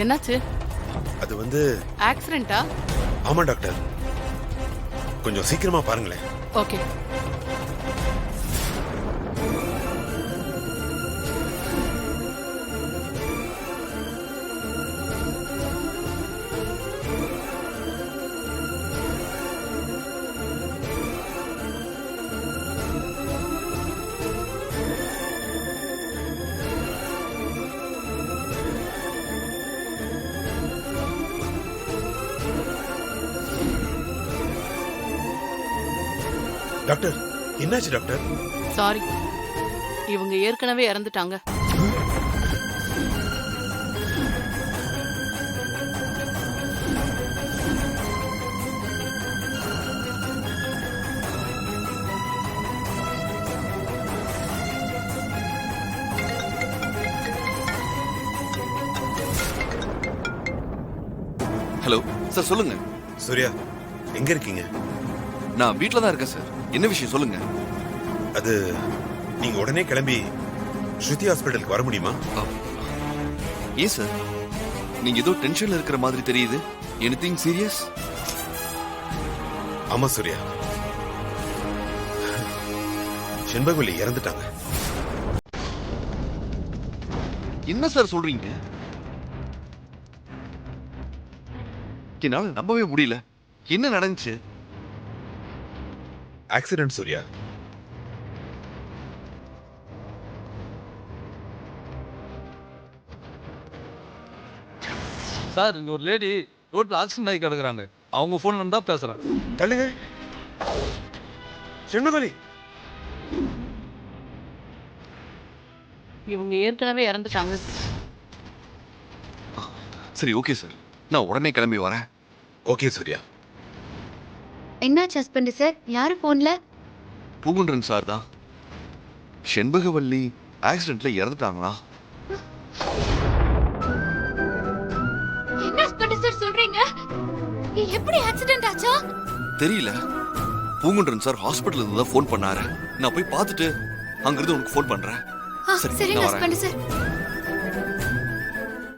என்னாச்சு? அது வந்து ஆக்சிடென்ட்டா? ஆமா டாக்டர், கொஞ்சம் சீக்கிரமா பாருங்களேன். ஓகே. டாக்டர், என்னாச்சு டாக்டர்? சாரி, இவங்க ஏற்கனவே இறந்துட்டாங்க. ஹலோ சார், சொல்லுங்க. சூர்யா, எங்க இருக்கீங்க? நான் வீட்ல தான் இருக்கேன் சார். என்ன விஷயம் சொல்லுங்க. அது நீங்க உடனே கிளம்பி ஸ்ருதி ஹாஸ்பிட்டலுக்கு வர முடியுமா? ஏன் சார், நீங்க ஏதோ டென்ஷன்ல இருக்கிற மாதிரி தெரியுது. Anything serious? ஆமா சூர்யா, செண்பகவல்லி இறந்துட்டாங்க. என்ன சார் சொல்றீங்க? என்னால நம்பவே முடியல. என்ன நடந்துச்சு? ஆக்சிடென்ட் சூர்யா. சார், இங்க ஒரு லேடி ரோட்ல ஆக்சிடென்ட் ஆகி கிடக்குறாங்க. அவங்க போன்ல இருந்தா பேசுறேன். தள்ளுங்க. செண்பகவல்லி, இவங்க ஏற்கனவே இறந்துட்டாங்க. சரி, ஓகே சார். நான் உடனே கிளம்பி வரேன். ஓகே சூர்யா. என்னாச்சு ஹஸ்பண்ட் சார்? யாரு போன்ல? பூங்குன்றன் சார் தான். செண்பகவல்லி ஆக்சிடென்ட்ல இறந்துட்டாங்களா? என்ன ஹஸ்பண்ட் சார் சொல்றீங்க? எப்படி ஆக்சிடென்ட் ஆச்சா? தெரியல. பூங்குன்றன் சார் ஹாஸ்பிட்டல்ல இருந்து தான் ஃபோன் பண்ணாரு. நான் போய் பார்த்துட்டு அங்கிருந்து உனக்கு ஃபோன் பண்றேன். சரி, சரிங்க நான் வரேன். Husband sir.